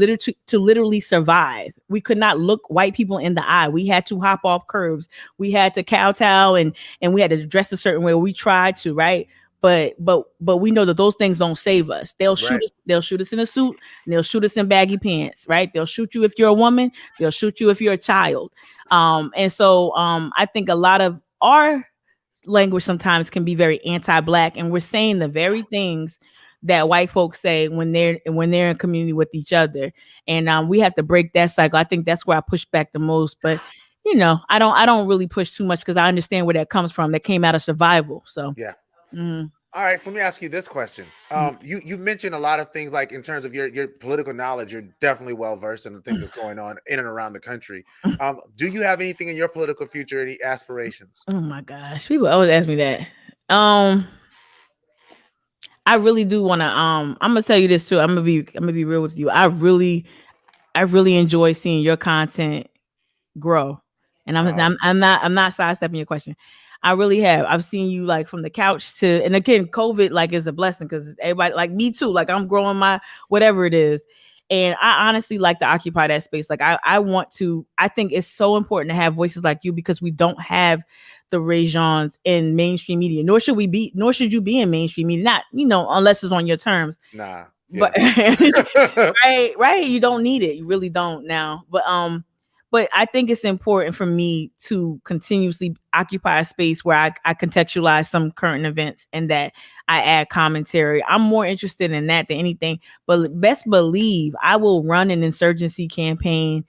literally survive. We could not look white people in the eye. We had to hop off curbs. We had to kowtow and we had to dress a certain way. We tried to, right? But we know that those things don't save us. They'll shoot us. They'll shoot us in a suit, and they'll shoot us in baggy pants, right? They'll shoot you if you're a woman. They'll shoot you if you're a child. And so I think a lot of our language sometimes can be very anti-Black, and we're saying the very things that white folks say when they're in community with each other. And we have to break that cycle. I think that's where I push back the most. But you know, I don't really push too much because I understand where that comes from. That came out of survival. So yeah. Mm-hmm. All right, so let me ask you this question. You've mentioned a lot of things, like in terms of your political knowledge. You're definitely well versed in the things that's going on in and around the country. Do you have anything in your political future, any aspirations? Oh my gosh, people always ask me that. I really do want to. I'm gonna tell you this too. I'm gonna be real with you. I really enjoy seeing your content grow, and I'm not sidestepping your question. I really have. I've seen you like from the couch to, and again, COVID like is a blessing because everybody, like me too, like I'm growing my whatever it is. And I honestly like to occupy that space. Like I think it's so important to have voices like you because we don't have the ReZsauns in mainstream media, nor should you be in mainstream media. Not, unless it's on your terms. Nah. Yeah. But right. You don't need it. You really don't now. But I think it's important for me to continuously occupy a space where I contextualize some current events and that I add commentary. I'm more interested in that than anything. But best believe I will run an insurgency campaign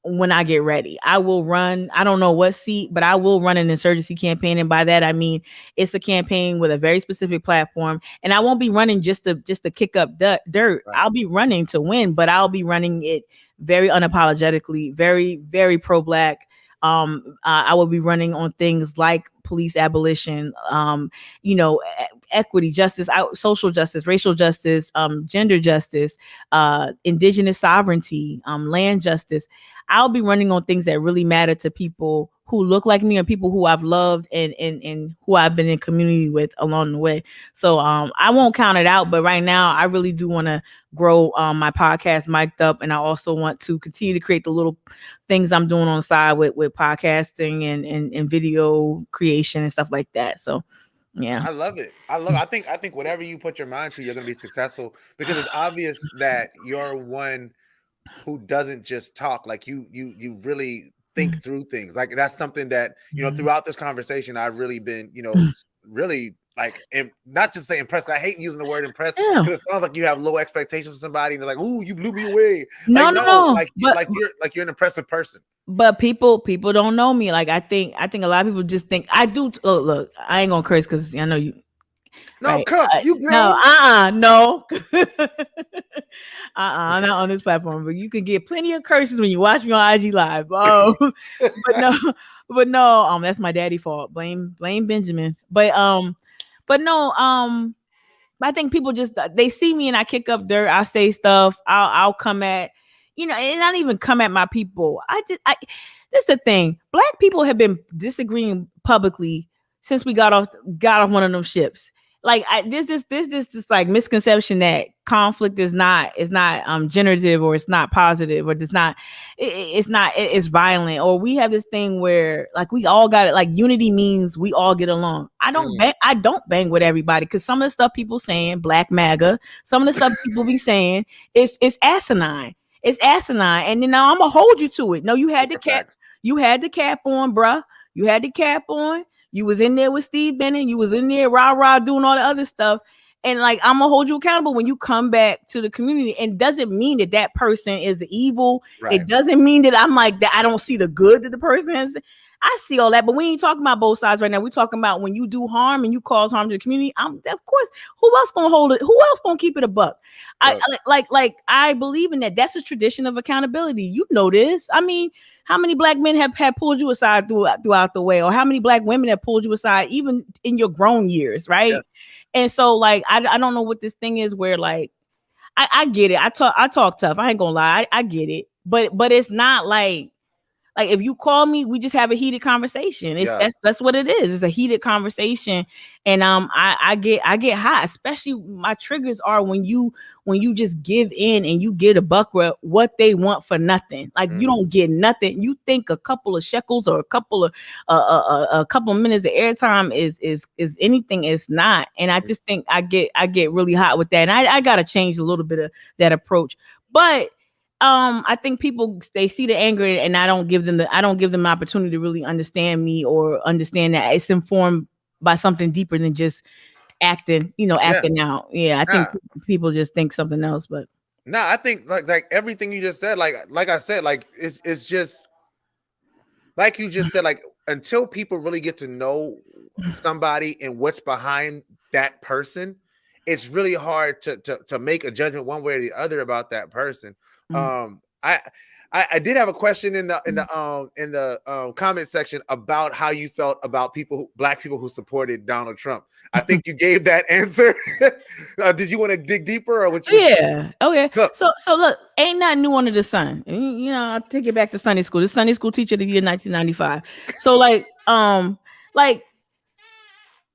when I get ready. I will run, I don't know what seat, but I will run an insurgency campaign. And by that, I mean, it's a campaign with a very specific platform. And I won't be running just to kick up dirt. Right. I'll be running to win, but I'll be running it very unapologetically, very, very pro-Black. I will be running on things like police abolition, equity, justice, social justice, racial justice, gender justice, indigenous sovereignty, land justice. I'll be running on things that really matter to people who look like me and people who I've loved and who I've been in community with along the way. So I won't count it out, but right now I really do want to grow my podcast mic'd up, and I also want to continue to create the little things I'm doing on the side with podcasting and video creation and stuff like that. So yeah, I love it. I think whatever you put your mind to, you're gonna be successful, because it's obvious that you're one who doesn't just talk. Like you really think through things. Like that's something that, throughout this conversation, I've really been, really like, not just say impressed. I hate using the word impressed because it sounds like you have low expectations for somebody and they're like, "Ooh, you blew me away." No. You're an impressive person. But people don't know me. Like I think a lot of people just think I do. Look, I ain't gonna curse because I know you. No, right? Cook, you grown. No. I'm not on this platform, but you can get plenty of curses when you watch me on IG Live. Oh, but no, that's my daddy fault. Blame Benjamin. But no, I think people just, they see me and I kick up dirt. I say stuff. I'll come at, and not even come at my people. This is the thing. Black people have been disagreeing publicly since we got off one of them ships. Like this like misconception that conflict is not generative, or it's not positive, or it's violent, or we have this thing where like we all got it. Like unity means we all get along. I don't bang with everybody, because some of the stuff people saying, Black MAGA, some of the stuff people be saying it's asinine. It's asinine, and then now I'm gonna hold you to it. No, you had the cap on, bruh. You had the cap on. You was in there with Steve Bennett. You was in there rah doing all the other stuff. And like, I'm gonna hold you accountable when you come back to the community. And doesn't mean that person is the evil. Right. It doesn't mean that I'm like that. I don't see the good that the person is. I see all that, but we ain't talking about both sides right now. We're talking about when you do harm and you cause harm to the community. Of course, who else gonna hold it? Who else gonna keep it a buck? Right. I believe in that. That's a tradition of accountability. You know this. I mean, how many black men have pulled you aside throughout the way, or how many black women have pulled you aside, even in your grown years, right? Yeah. And so, like, I don't know what this thing is where, like, I get it. I talk tough. I ain't gonna lie. I get it, but it's not like if you call me, we just have a heated conversation. That's what it is. It's a heated conversation, and I get hot. Especially my triggers are when you just give in and you get a buck what they want for nothing. Like you don't get nothing. You think a couple of shekels or a couple of minutes of airtime is anything. It's not. And I just think I get really hot with that. And I gotta change a little bit of that approach, but. I think people, they see the anger and I don't give them an opportunity to really understand me or understand that it's informed by something deeper than just acting out. Yeah, I think people just think something else, but no, I think like everything you just said, like I said, like it's just like you just said, like until people really get to know somebody and what's behind that person, it's really hard to make a judgment one way or the other about that person. I did have a question in the comment section about how you felt about black people who supported Donald Trump. I think you gave that answer. Did you want to dig deeper or what? Yeah. Okay. So look, ain't nothing new under the sun. You know, I'll take it back to Sunday school. The Sunday school teacher of the year 1995. So like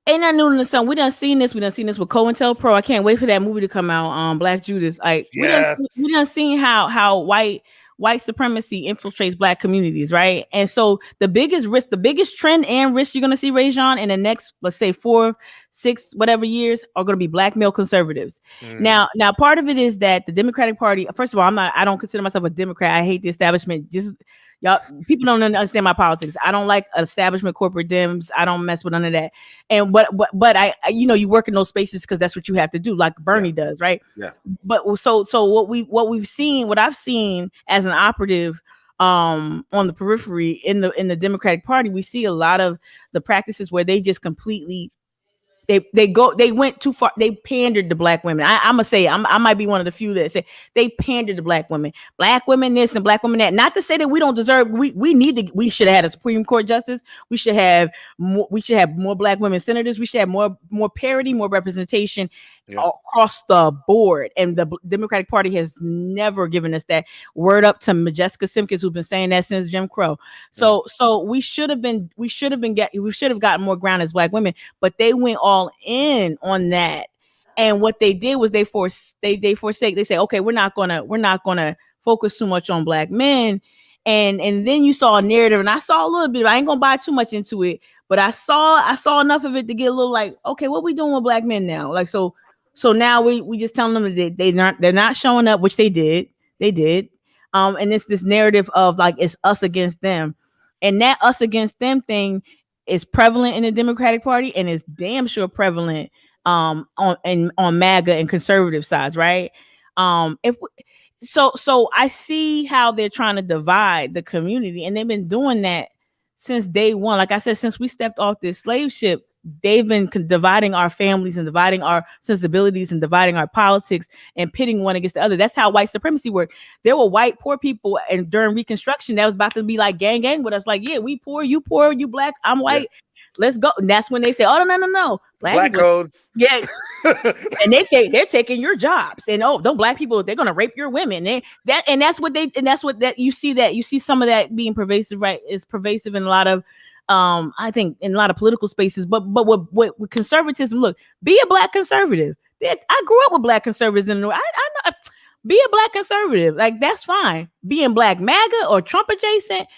ain't nothing new in the sun. We done seen this with COINTELPRO. I can't wait for that movie to come out. Black Judas. Like yes. we done seen how white supremacy infiltrates black communities, right? And so the biggest trend and risk you're gonna see, ReZsaun, in the next, let's say 4, 6, whatever years, are gonna be black male conservatives. Now part of it is that the Democratic Party, first of all, I don't consider myself a Democrat. I hate the establishment. Just y'all, people don't understand my politics. I don't like establishment corporate Dems. I don't mess with none of that. And but I you work in those spaces because that's what you have to do, like Bernie does, right? Yeah. But so what I've seen as an operative on the periphery in the Democratic Party, we see a lot of the practices where they just completely they went too far. They pandered to black women. I'm gonna say I might be one of the few that say they pandered to black women this and black women that. Not to say that we don't deserve. We should have had a Supreme Court justice. We should have more black women senators. We should have more parity, more representation across the board. And the Democratic Party has never given us that. Word up to Majeska Simpkins, who's been saying that since Jim Crow. So we should have gotten more ground as black women, but they went all in on that. And what they did was they say, okay, we're not gonna focus too much on black men. And then you saw a narrative, and I saw a little bit. I ain't gonna buy too much into it, but I saw enough of it to get a little like, okay, what we doing with black men now? Like so now we just telling them that they're not showing up, which they did. And it's this narrative of like it's us against them, and that us against them thing is prevalent in the Democratic Party and is damn sure prevalent on MAGA and conservative sides, right? So I see how they're trying to divide the community, and they've been doing that since day one. Like I said, since we stepped off this slave ship, they've been dividing our families and dividing our sensibilities and dividing our politics and pitting one against the other. That's how white supremacy worked. There were white poor people, and during Reconstruction, that was about to be like gang with us. Like, yeah, we poor, you black, I'm white. Yeah. Let's go. And that's when they say, oh, no. Black codes. Yeah. And they're taking your jobs. And don't black people, they're gonna rape your women. You see some of that being pervasive, right? Is pervasive in a lot of I think in a lot of political spaces, but with conservatism, look, be a black conservative. I grew up with black conservatives, and I know, be a black conservative. Like, that's fine. Being black MAGA or Trump adjacent,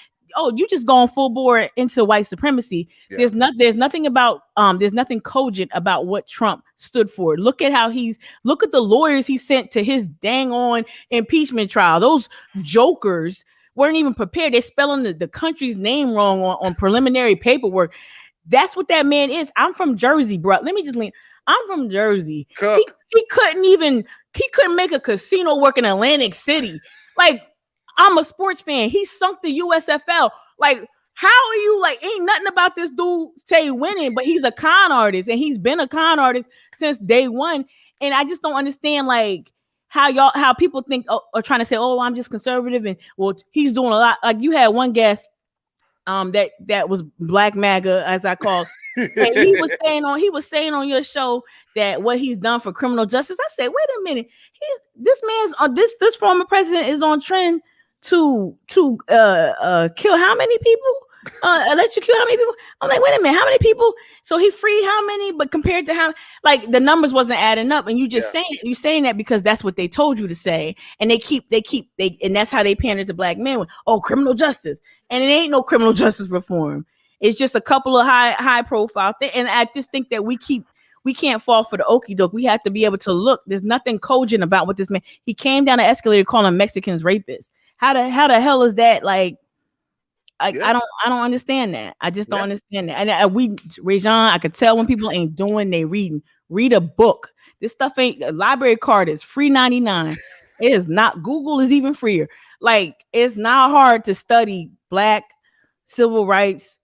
you just going full bore into white supremacy. Yeah. There's nothing cogent about what Trump stood for. Look at the lawyers he sent to his dang on impeachment trial. Those jokers weren't even prepared. They're spelling the country's name wrong on preliminary paperwork. That's what that man is. I'm from Jersey, bro. Let me just lean. I'm from Jersey. He couldn't make a casino work in Atlantic City. Like, I'm a sports fan. He sunk the USFL. Like, How are you like? Ain't nothing about this dude say winning, but he's a con artist, and he's been a con artist since day one. And I just don't understand like how people think are trying to say, oh, I'm just conservative, and well, he's doing a lot. Like you had one guest, that was Black MAGA, as I call. And he was saying on your show that what he's done for criminal justice. I said, wait a minute, this former president is on trend to kill how many people? Electrocute how many people? I'm like, wait a minute, how many people? So he freed how many? But compared to how, like the numbers wasn't adding up. And you just saying that because that's what they told you to say, and and that's how they pander to black men with, oh, criminal justice, and it ain't no criminal justice reform. It's just a couple of high profile things. And I just think that we can't fall for the okie doke. We have to be able to look. There's nothing cogent about what this man. He came down the escalator calling Mexicans rapists. How the hell is that like? I don't understand that. I just don't understand that. And ReZsaun, I could tell when people ain't doing, they reading. Read a book. This stuff ain't a library card. Is free 99. It is not. Google is even freer. Like it's not hard to study Black civil rights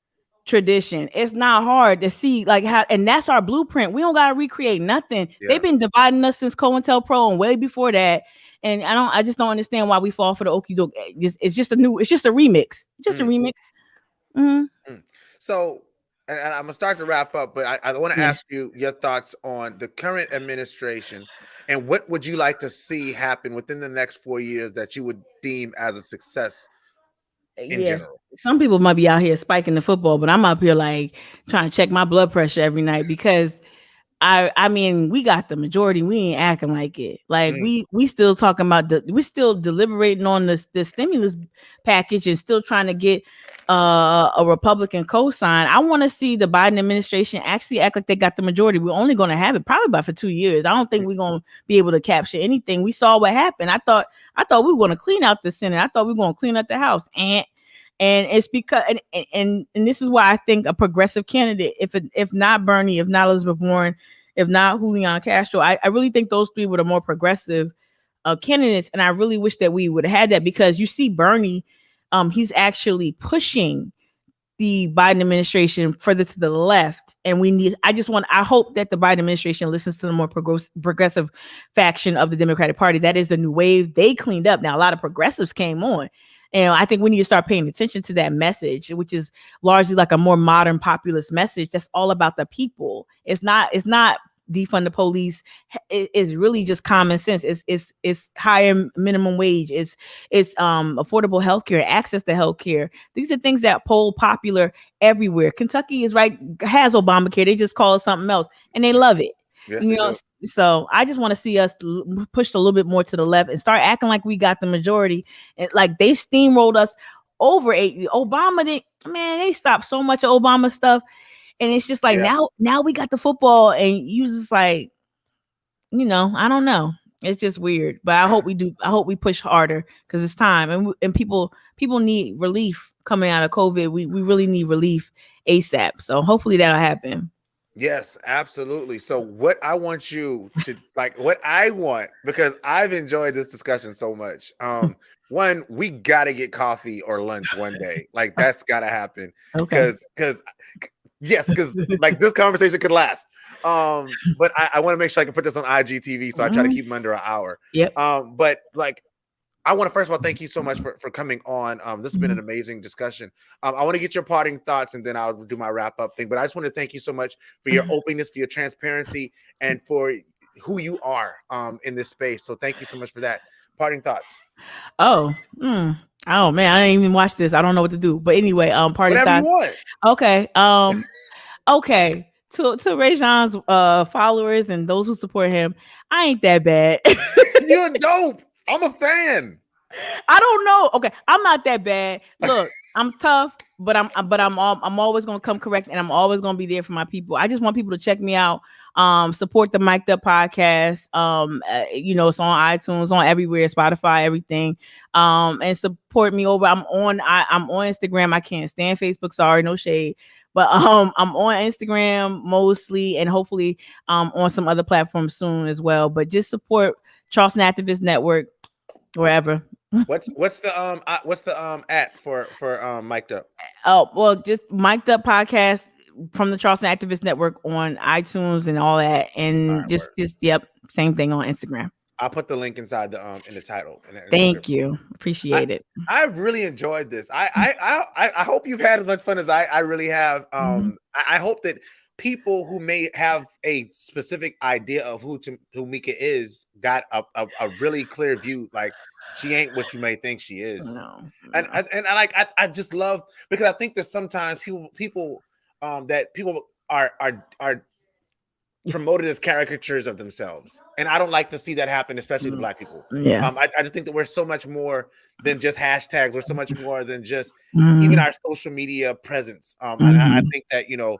tradition. It's not hard to see like how, and that's our blueprint. We don't gotta recreate nothing. They've been dividing us since COINTELPRO and way before that. And I just don't understand why we fall for the okie doke. It's just a remix. Just a remix. Mm-hmm. So, and I'm gonna start to wrap up, but I want to ask you your thoughts on the current administration and what would you like to see happen within the next 4 years that you would deem as a success in general? Some people might be out here spiking the football, but I'm up here like trying to check my blood pressure every night because I mean, we got the majority. We ain't acting like it. Like we still talking about we're still deliberating on the stimulus package and still trying to get a Republican cosign. I want to see the Biden administration actually act like they got the majority. We're only going to have it probably about for 2 years. I don't think we're going to be able to capture anything. We saw what happened. I thought we were going to clean out the Senate. I thought we were going to clean out the House. And it's because and this is why I think a progressive candidate, if not Bernie, if not Elizabeth Warren, if not Julian Castro, I really think those three were the more progressive candidates. And I really wish that we would have had that because you see Bernie, he's actually pushing the Biden administration further to the left. And I hope that the Biden administration listens to the more progressive faction of the Democratic Party. That is the new wave. They cleaned up. Now, a lot of progressives came on. And I think we need to start paying attention to that message, which is largely like a more modern populist message that's all about the people. It's not defund the police. It's really just common sense. It's higher minimum wage. It's affordable healthcare, access to healthcare. These are things that poll popular everywhere. Kentucky has Obamacare. They just call it something else, and they love it. Yes, so I just want to see us pushed a little bit more to the left and start acting like we got the majority. And like they steamrolled us over. Obama, they stopped so much of Obama stuff, and it's just like now we got the football, and you just like, I don't know. It's just weird, but I hope we do. I hope we push harder because it's time, and people need relief coming out of COVID. We really need relief ASAP. So hopefully that'll happen. Yes, absolutely. So what I want you to because I've enjoyed this discussion so much. One, we got to get coffee or lunch one day. Like that's got to happen. Okay. Because like this conversation could last. But I want to make sure I can put this on IGTV. So I try to keep them under an hour. Yep. But like, I want to first of all thank you so much for coming on. This has been an amazing discussion. I want to get your parting thoughts and then I'll do my wrap up thing. But I just want to thank you so much for your openness, for your transparency, and for who you are in this space. So thank you so much for that. Parting thoughts. Oh man, I didn't even watch this. I don't know what to do. But anyway, parting thoughts. You want. Okay. Okay. To ReZsaun's followers and those who support him, I ain't that bad. You're dope. I'm a fan. I don't know. Okay, I'm not that bad. Look, I'm tough, but I'm always gonna come correct, and I'm always gonna be there for my people. I just want people to check me out. Support the Mic'd Up podcast. It's on iTunes, on everywhere, Spotify, everything. And support me over. I'm on Instagram. I can't stand Facebook. Sorry, no shade. But I'm on Instagram mostly, and hopefully on some other platforms soon as well. But just support Charleston Activist Network wherever. What's the at for mic'd up? Oh, well, just Mic'd Up Podcast from the Charleston Activist Network on iTunes and all that. And All right, just word. yep, same thing on Instagram. I'll put the link inside the in the title. In the Thank you. Appreciate it. I really enjoyed this. I hope you've had as much fun as I really have. I hope that people who may have a specific idea of who Mika is got a really clear view. Like, she ain't what you may think she is. No. And I just love, because I think that sometimes people are promoted as caricatures of themselves, and I don't like to see that happen, especially to Black people. Yeah. I just think that we're so much more than just hashtags. We're so much more than just even our social media presence. I think that, you know,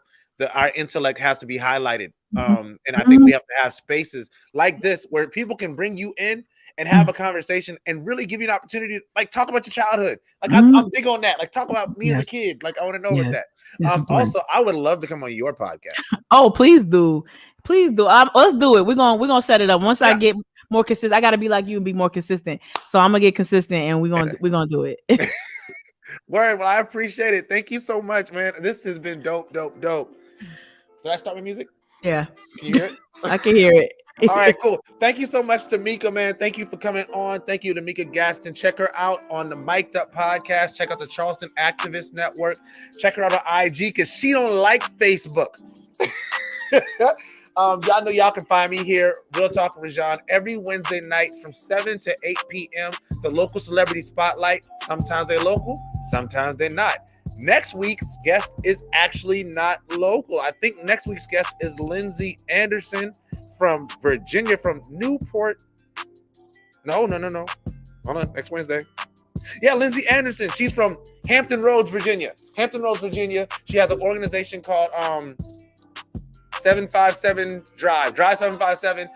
our intellect has to be highlighted. And I think we have to have spaces like this where people can bring you in and have a conversation and really give you an opportunity to, like, talk about your childhood. Like, I'm big on that. Like, talk about me as a kid. Like, I want to know about that. Also, I would love to come on your podcast. Oh, please do. Please do. Let's do it. We're gonna set it up. Once I get more consistent, I gotta be like you and be more consistent. So I'm gonna get consistent, and we're gonna do it. Word. Well, I appreciate it. Thank you so much, man. This has been dope. Did I start with music? Yeah. Can you hear it? I can hear it. All right, cool. Thank you so much, Tamika, man. Thank you for coming on. Thank you, Tamika Gadsden. Check her out on the Mic'd Up podcast. Check out the Charleston Activist Network. Check her out on IG because she don't like Facebook. Y'all know y'all can find me here, Real Talk with ReZsaun, every Wednesday night from 7 to 8 p.m. The local celebrity spotlight. Sometimes they're local, sometimes they're not. Next week's guest is actually not local. I think next week's guest is Lindsay Anderson from Virginia, from Newport. No. Hold on, next Wednesday. Yeah, Lindsay Anderson. She's from Hampton Roads, Virginia. She has an organization called 757 Drive 757,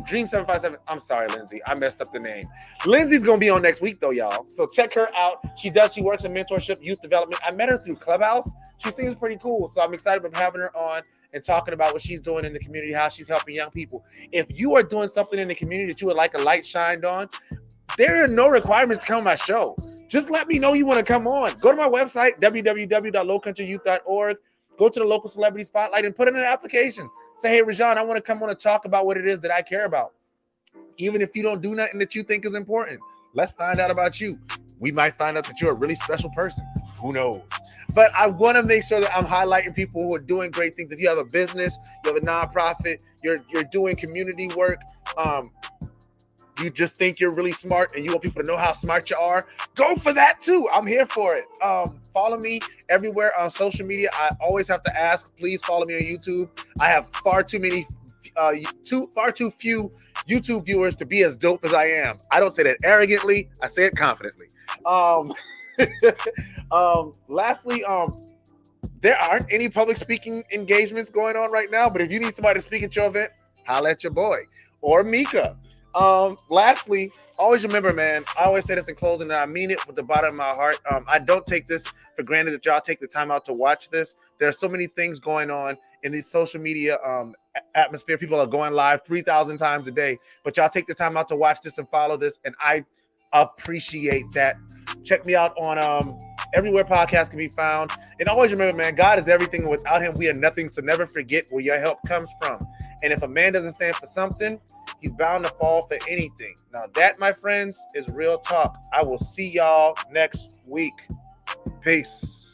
Dream 757. I'm sorry, Lindsay, I messed up the name. Lindsay's gonna be on next week though, y'all. So check her out. She works in mentorship, youth development. I met her through Clubhouse. She seems pretty cool. So I'm excited about having her on and talking about what she's doing in the community, how she's helping young people. If you are doing something in the community that you would like a light shined on, there are no requirements to come on my show. Just let me know you want to come on. Go to my website, www.lowcountryouth.org. Go to the local celebrity spotlight and put in an application. Say, hey, ReZsaun, I want to come on and talk about what it is that I care about. Even if you don't do nothing that you think is important, let's find out about you. We might find out that you're a really special person. Who knows? But I want to make sure that I'm highlighting people who are doing great things. If you have a business, you have a nonprofit, you're doing community work, you just think you're really smart and you want people to know how smart you are, go for that too. I'm here for it. Follow me everywhere on social media. I always have to ask, please follow me on YouTube. I have far too few YouTube viewers to be as dope as I am. I don't say that arrogantly. I say it confidently. Lastly, there aren't any public speaking engagements going on right now, but if you need somebody to speak at your event, holla at your boy or Mika. Lastly, always remember, man, I always say this in closing, and I mean it with the bottom of my heart. I don't take this for granted that y'all take the time out to watch this. There are so many things going on in the social media atmosphere. People are going live 3,000 times a day, but y'all take the time out to watch this and follow this, and I appreciate that. Check me out on everywhere podcasts can be found. And always remember, man, God is everything, and without him, we are nothing. So never forget where your help comes from. And if a man doesn't stand for something, he's bound to fall for anything. Now that, my friends, is real talk. I will see y'all next week. Peace.